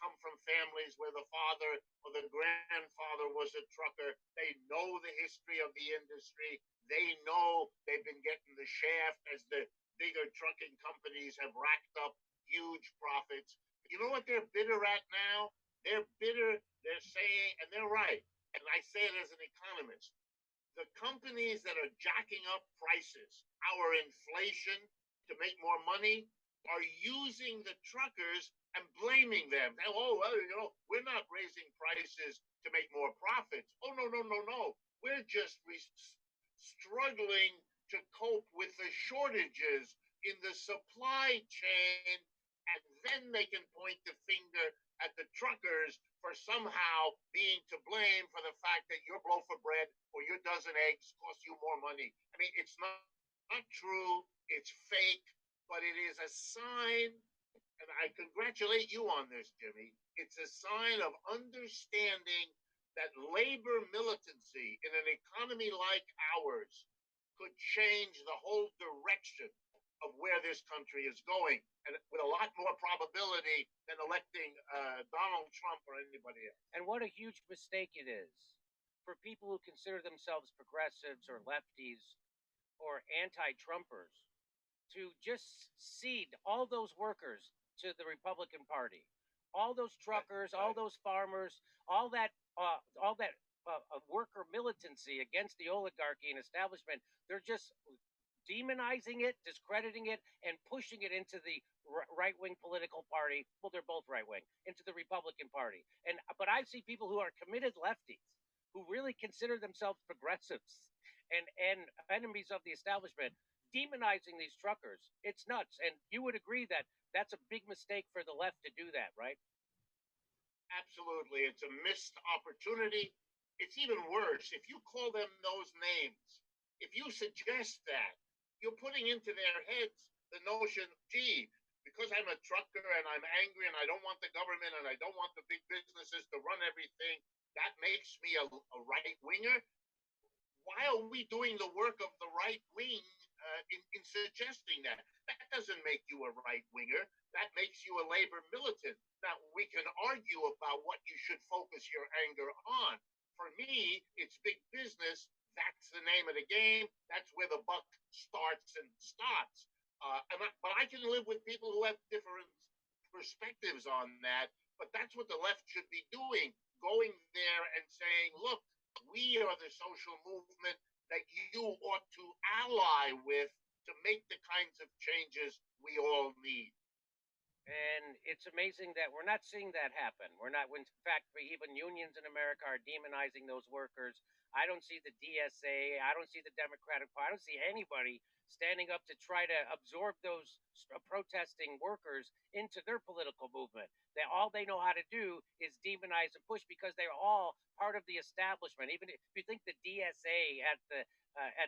come from families where the father or the grandfather was a trucker. They know the history of the industry. They know they've been getting the shaft as the bigger trucking companies have racked up huge profits. You know what they're bitter at now? They're bitter. They're saying, and they're right, and I say it as an economist, the companies that are jacking up prices, our inflation, to make more money, are using the truckers and blaming them. Oh, well, we're not raising prices to make more profits. Oh, no, no, no, no. We're just struggling to cope with the shortages in the supply chain, and then they can point the finger at the truckers for somehow being to blame for the fact that your loaf of bread or your dozen eggs cost you more money. I mean, it's not true. It's fake, but it is a sign, and I congratulate you on this, Jimmy. It's a sign of understanding that labor militancy in an economy like ours could change the whole direction of where this country is going, and with a lot more probability than electing Donald Trump or anybody else. And what a huge mistake it is for people who consider themselves progressives or lefties or anti-Trumpers to just cede all those workers to the Republican Party, all those truckers, all those farmers, all that worker militancy against the oligarchy and establishment. They're just demonizing it, discrediting it, and pushing it into the right-wing political party. Well, they're both right-wing, into the Republican Party. But I see people who are committed lefties who really consider themselves progressives and enemies of the establishment demonizing these truckers. It's nuts. And you would agree that that's a big mistake for the left to do that, right? Absolutely. It's a missed opportunity. It's even worse. If you call them those names, if you suggest that, you're putting into their heads the notion, gee, because I'm a trucker and I'm angry and I don't want the government and I don't want the big businesses to run everything, that makes me a right winger. Why are we doing the work of the right wing in suggesting that? That doesn't make you a right winger. That makes you a labor militant. Now, we can argue about what you should focus your anger on. For me, it's big business. That's the name of the game. That's where the buck starts and stops. But I can live with people who have different perspectives on that. But that's what the left should be doing, going there and saying, look, we are the social movement that you ought to ally with to make the kinds of changes we all need. And it's amazing that we're not seeing that happen. We're not, in fact, even unions in America are demonizing those workers. I don't see the DSA. I don't see the Democratic Party. I don't see anybody standing up to try to absorb those protesting workers into their political movement. All they know how to do is demonize and push because they're all part of the establishment. Even if you think the DSA at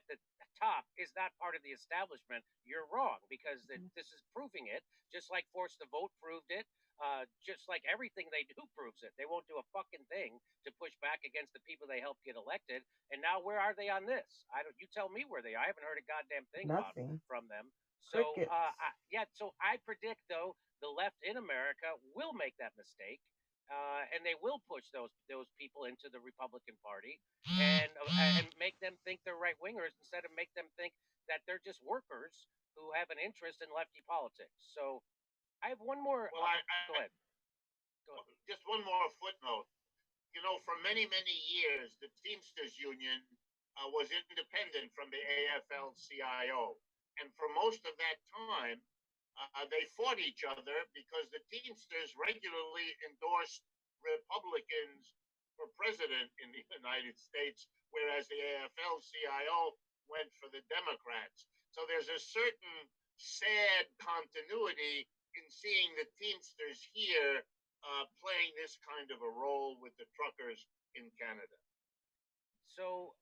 the top is not part of the establishment, you're wrong because this is proving it. Just like Force the Vote proved it. Just like everything they do proves it. They won't do a fucking thing to push back against the people they helped get elected. And now where are they on this? You tell me where they are. I haven't heard a goddamn thing from them. So so I predict though the left in America will make that mistake. And they will push those people into the Republican Party and make them think they're right wingers instead of make them think that they're just workers who have an interest in lefty politics. So I have one more. Well, go ahead. Just one more footnote. For many, many years, the Teamsters Union was independent from the AFL-CIO. And for most of that time, they fought each other because the Teamsters regularly endorsed Republicans for president in the United States, whereas the AFL-CIO went for the Democrats. So there's a certain sad continuity in seeing the Teamsters here playing this kind of a role with the truckers in Canada. So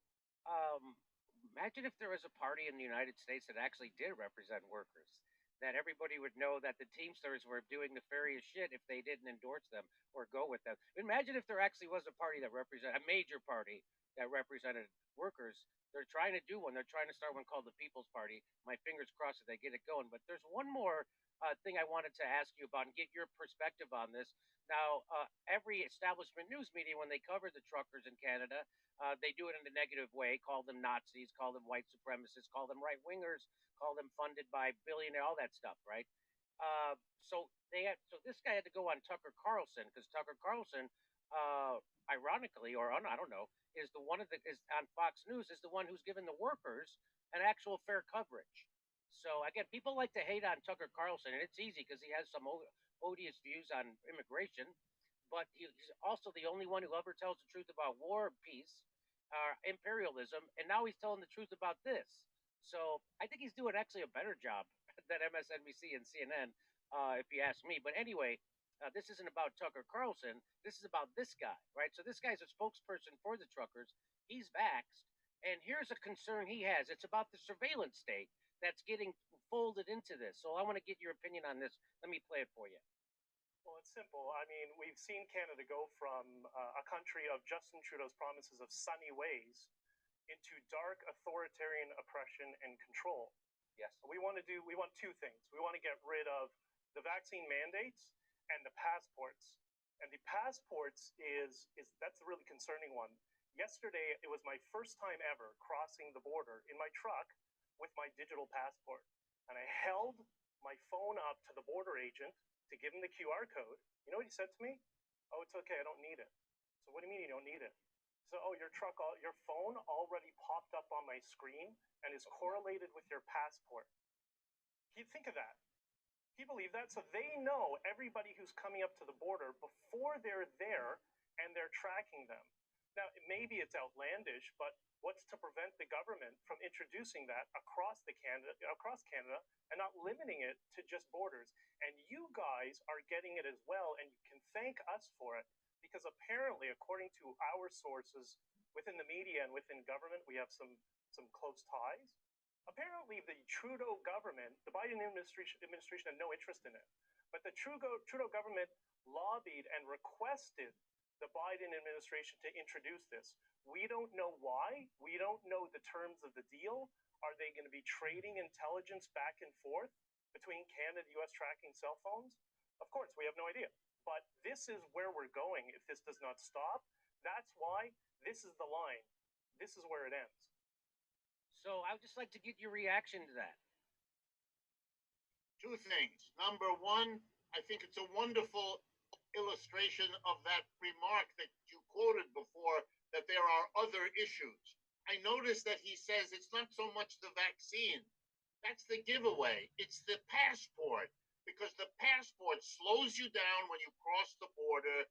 imagine if there was a party in the United States that actually did represent workers. that everybody would know that the Teamsters were doing nefarious shit if they didn't endorse them or go with them. Imagine if there actually was a party that represented a major party that represented workers. They're trying to do one. They're trying to start one called the People's Party. My fingers crossed that they get it going. But there's one more thing I wanted to ask you about and get your perspective on this. Now, every establishment news media, when they cover the truckers in Canada, they do it in a negative way, call them Nazis, call them white supremacists, call them right wingers, call them funded by billionaire, all that stuff, right? So this guy had to go on Tucker Carlson because Tucker Carlson, ironically, or I don't know, is the one is on Fox News is the one who's given the workers an actual fair coverage. So again, people like to hate on Tucker Carlson, and it's easy because he has some odious views on immigration, but he's also the only one who ever tells the truth about war, peace, imperialism, and now he's telling the truth about this. So I think he's doing actually a better job than MSNBC and CNN, if you ask me. But anyway, this isn't about Tucker Carlson. This is about this guy, right? So this guy's a spokesperson for the truckers. He's vaxxed. And here's a concern he has. It's about the surveillance state that's getting folded into this. So I want to get your opinion on this. Let me play it for you. Well, it's simple. I mean, we've seen Canada go from a country of Justin Trudeau's promises of sunny ways into dark authoritarian oppression and control. Yes. We want two things. We want to get rid of the vaccine mandates and the passports. And the passports is that's a really concerning one. Yesterday, it was my first time ever crossing the border in my truck with my digital passport. And I held my phone up to the border agent to give him the QR code. You know what he said to me? Oh, it's okay, I don't need it. So what do you mean you don't need it? So, oh, your phone already popped up on my screen and is correlated with your passport. Can you think of that? Can you believe that? So they know everybody who's coming up to the border before they're there, and they're tracking them. Now, maybe it's outlandish, but what's to prevent the government from introducing that across Canada and not limiting it to just borders? And you guys are getting it as well, and you can thank us for it, because apparently, according to our sources within the media and within government, we have some close ties. Apparently, the Trudeau government, the Biden administration had no interest in it, but the Trudeau government lobbied and requested the Biden administration to introduce this. We don't know why. We don't know the terms of the deal. Are they going to be trading intelligence back and forth between Canada and U.S. tracking cell phones? Of course, we have no idea. But this is where we're going if this does not stop. That's why this is the line. This is where it ends. So I would just like to get your reaction to that. Two things. Number one, I think it's a wonderful illustration of that remark that you quoted before, that there are other issues. I noticed that he says it's not so much the vaccine. That's the giveaway. It's the passport, because the passport slows you down when you cross the border.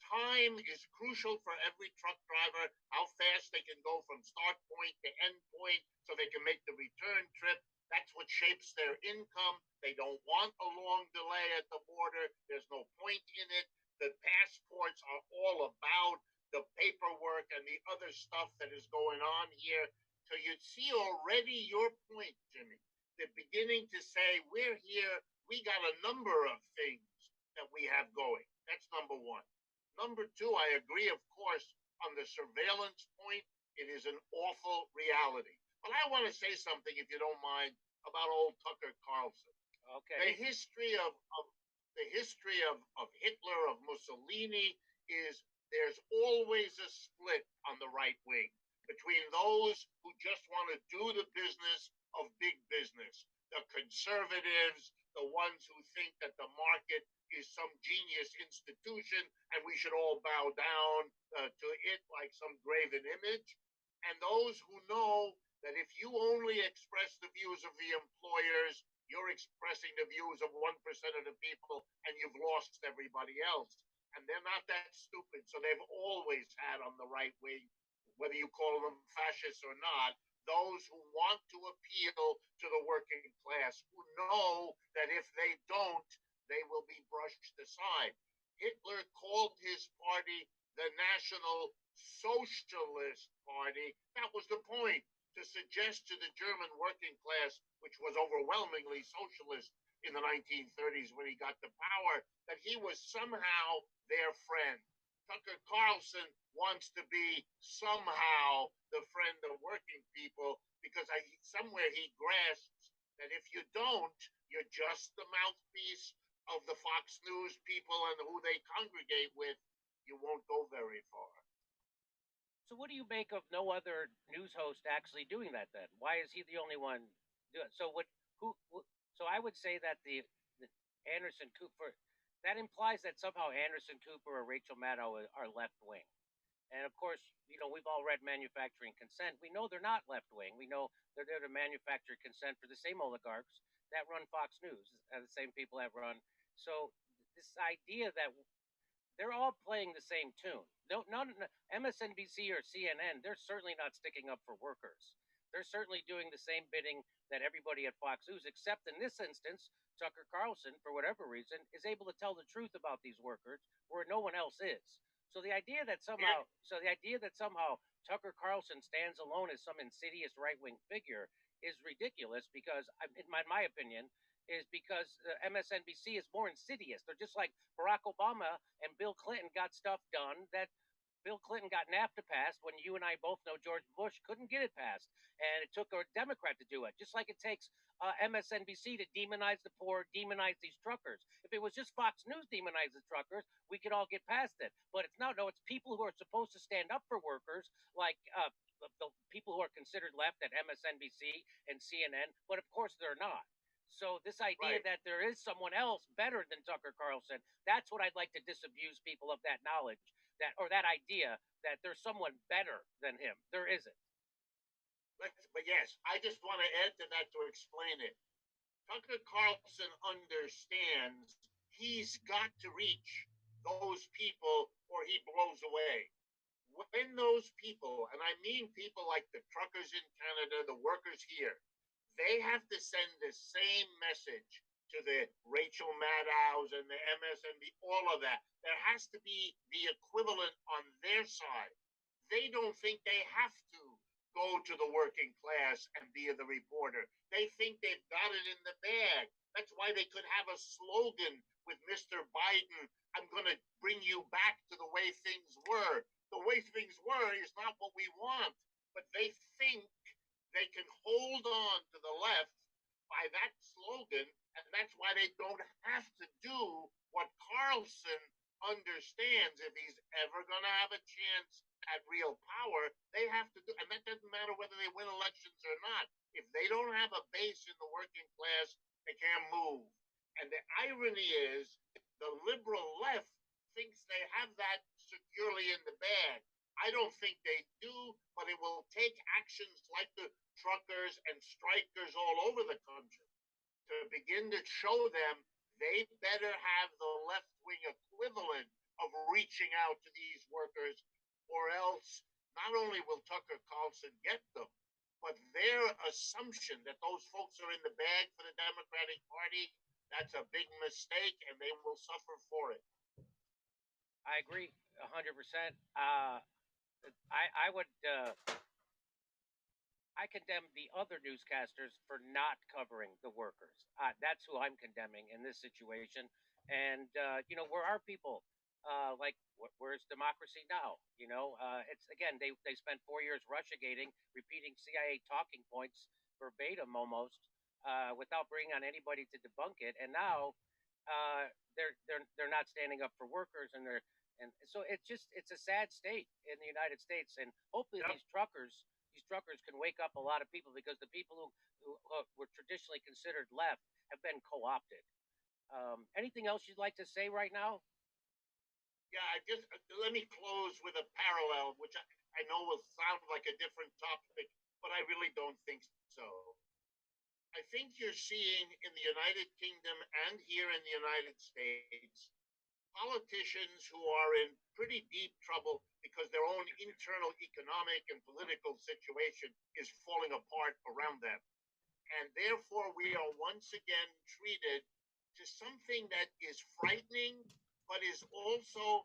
Time is crucial for every truck driver, how fast they can go from start point to end point so they can make the return trip. That's what shapes their income. They don't want a long delay at the border. There's no point in it. The passports are all about the paperwork and the other stuff that is going on here. So you see already your point, Jimmy. They're beginning to say, we're here. We got a number of things that we have going. That's number one. Number two, I agree, of course, on the surveillance point. It is an awful reality. But I want to say something, if you don't mind, about old Tucker Carlson. Okay. The history of Hitler, of Mussolini, is there's always a split on the right wing between those who just want to do the business of big business, the conservatives, the ones who think that the market is some genius institution and we should all bow down to it like some graven image, and those who know that if you only express the views of the employers, you're expressing the views of 1% of the people and you've lost everybody else. And they're not that stupid. So they've always had on the right wing, whether you call them fascists or not, those who want to appeal to the working class, who know that if they don't, they will be brushed aside. Hitler called his party the National Socialist Party. That was the point, to suggest to the German working class, which was overwhelmingly socialist in the 1930s when he got the power, that he was somehow their friend. Tucker Carlson wants to be somehow the friend of working people because somewhere he grasps that if you don't, you're just the mouthpiece of the Fox News people and who they congregate with. You won't go very far. So what do you make of no other news host actually doing that then? Why is he the only one doing it? So so I would say that the Anderson Cooper, that implies that somehow Anderson Cooper or Rachel Maddow are left wing. And of course, we've all read Manufacturing Consent. We know they're not left wing. We know they're there to manufacture consent for the same oligarchs that run Fox News, the same people that run. So this idea that they're all playing the same tune. No, not MSNBC or CNN. They're certainly not sticking up for workers. They're certainly doing the same bidding that everybody at Fox News, except in this instance, Tucker Carlson, for whatever reason, is able to tell the truth about these workers where no one else is. So the idea that somehow Tucker Carlson stands alone as some insidious right-wing figure is ridiculous because, in my opinion, is because MSNBC is more insidious. They're just like Barack Obama and Bill Clinton got stuff done that Bill Clinton got NAFTA passed when you and I both know George Bush couldn't get it passed. And it took a Democrat to do it, just like it takes MSNBC to demonize the poor, demonize these truckers. If it was just Fox News demonize the truckers, we could all get past it. But it's no, it's people who are supposed to stand up for workers, like the people who are considered left at MSNBC and CNN, but of course they're not. So this idea that there is someone else better than Tucker Carlson, that's what I'd like to disabuse people of, that knowledge, that idea that there's someone better than him. There isn't. But yes, I just want to add to that to explain it. Tucker Carlson understands he's got to reach those people or he blows away. When those people, and I mean people like the truckers in Canada, the workers here, they have to send the same message to the Rachel Maddows and the MSNBC, all of that. There has to be the equivalent on their side. They don't think they have to go to the working class and be the reporter. They think they've got it in the bag. That's why they could have a slogan with Mr. Biden, I'm going to bring you back to the way things were. The way things were is not what we want, but they think they can hold on to the left by that slogan, and that's why they don't have to do what Carlson understands. If he's ever going to have a chance at real power, they have to do, and that doesn't matter whether they win elections or not. If they don't have a base in the working class, they can't move. And the irony is, the liberal left thinks they have that securely in the bag. I don't think they do, but it will take actions like the truckers and strikers all over the country to begin to show them they better have the left-wing equivalent of reaching out to these workers, or else not only will Tucker Carlson get them, but their assumption that those folks are in the bag for the Democratic Party, that's a big mistake, and they will suffer for it. I agree 100%. I would I condemn the other newscasters for not covering the workers. That's who I'm condemning in this situation. And where are people? Where's democracy now? It's again they spent 4 years Russiagating, repeating CIA talking points verbatim almost, without bringing on anybody to debunk it. And now they're not standing up for workers, and so it's a sad state in the United States. And hopefully these truckers can wake up a lot of people, because the people who were traditionally considered left have been co-opted. Anything else you'd like to say right now? Yeah, let me close with a parallel, which I know will sound like a different topic, but I really don't think so. I think you're seeing in the United Kingdom and here in the United States politicians who are in pretty deep trouble because their own internal economic and political situation is falling apart around them. And therefore, we are once again treated to something that is frightening, but is also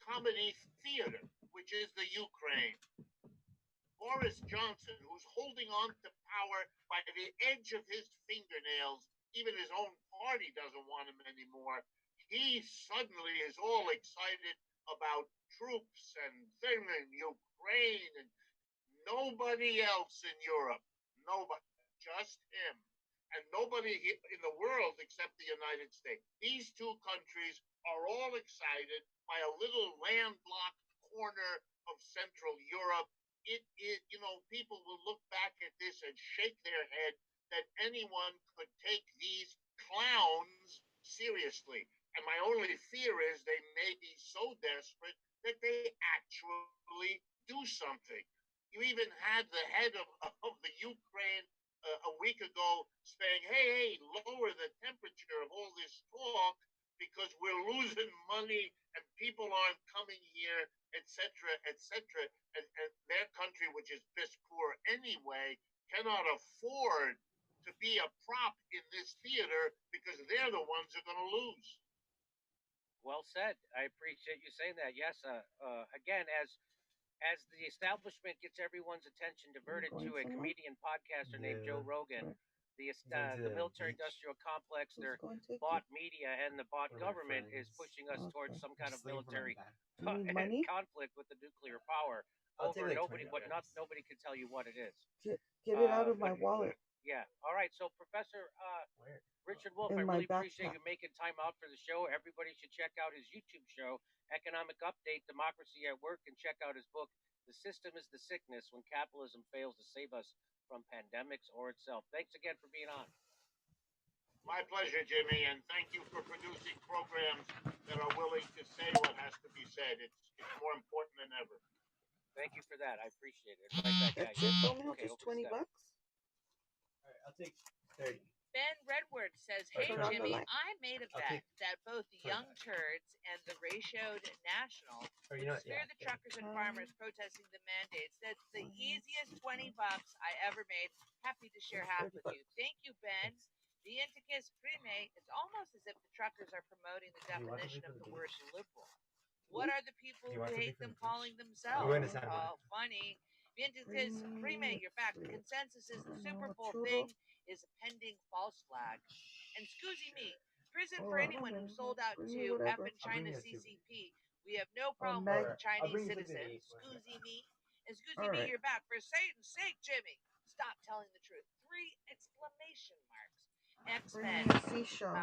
comedy theater, which is the Ukraine. Boris Johnson, who's holding on to power by the edge of his fingernails, even his own party doesn't want him anymore. He suddenly is all excited about troops and things in Ukraine and nobody else in Europe. Nobody, just him. And nobody in the world except the United States. These two countries are all excited by a little landlocked corner of Central Europe. People will look back at this and shake their head that anyone could take these clowns seriously. And my only fear is they may be so desperate that they actually do something. You even had the head of the Ukraine a week ago saying, hey, lower the temperature of all this talk because we're losing money and people aren't coming here, etc., etc. And their country, which is piss poor anyway, cannot afford to be a prop in this theater because they're the ones who are going to lose. Well said. I appreciate you saying that. Yes. Again, as the establishment gets everyone's attention diverted to a comedian podcaster named Joe Rogan, the military-industrial complex, their bought media, and the bought government is pushing us towards some kind of military conflict with the nuclear power over nobody can tell you what it is. Get it out of my wallet. Yeah. All right. So, Professor Richard Wolff, I In my really appreciate backpack. you making time out for the show. Everybody should check out his YouTube show, Economic Update, Democracy at Work, and check out his book, The System is the Sickness, When Capitalism Fails to Save Us from Pandemics or Itself. Thanks again for being on. My pleasure, Jimmy, and thank you for producing programs that are willing to say what has to be said. It's more important than ever. Thank you for that. I appreciate it. Right back at That's you. it, Romeo? Okay, Just open $20? step. All right, I'll take 30. Ben Redward says, "Hey Turn on the Jimmy, light. I made a I'll bet take that both the Young 25. Turds and the Ratioed National Or would you know what? smear Yeah, the truckers and farmers protesting the mandates. That's the easiest $20 I ever made. Happy to share half with you. Thank you, Ben. The Inticus Prime, it's almost as if the truckers are promoting the You want definition something of for the the word liberal. What are the people You who want something hate for them the beach? calling We're themselves? going to Santa Oh, Monica. funny. The Inticus Prime, you're back. The consensus is the Super Bowl thing is a pending false flag. And Scoozy Me, prison for anyone who sold out Bring me to whatever. effing China you a soup. CCP. We have no problem Mag- with Chinese bring you something to citizens. eat when I Scoozy Me. And Scoozy All Me, right. you're back. For Satan's sake, Jimmy, stop telling the truth. 3 exclamation marks. Bring X-Men. me a seashell.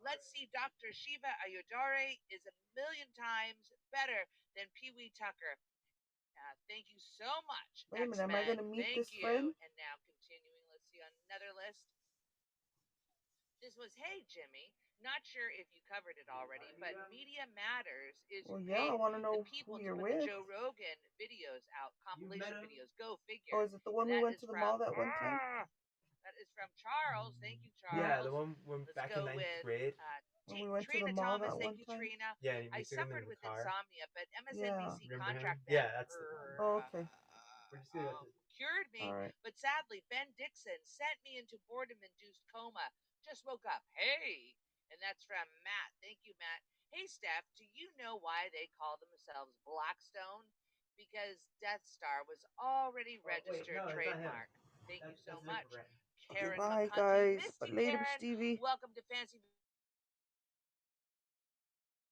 Let's see, Dr. Shiva Ayodhare is a million times better than Pee Wee Tucker. Thank you so much. Wait a minute, am I X-Men. gonna meet Thank this you. friend? And now continuing, let's see on another list. This was, hey Jimmy, not sure if you covered it already, but Media Matters is Well, who yeah, I paid want to know the people who to you're put the with. Joe Rogan videos out, compilation him? videos. Go figure. Oh, is it the one we That went is to the from mall that one time? That is from Charles. Thank you, Charles. Yeah, the one when Let's back go in ninth with grade. When we went to Trina the mall Thomas. that Thank one you, time? Trina. Yeah, and I we took him suffered in the with car. insomnia, but Yeah. MSNBC Remember contract him? Yeah, man that's the one. Oh, okay. We're just gonna go to cured me, All right. but sadly, Ben Dixon sent me into boredom-induced coma. Just woke up. Hey, and that's from Matt. Thank you, Matt. Hey, Steph, do you know why they call themselves Blackstone? Because Death Star was already registered no, it's not him. trademark. Thank you so That's much. different brand. Karen Bye, McCunty. guys. Missed you, Later, Karen. Stevie. Welcome to Fancy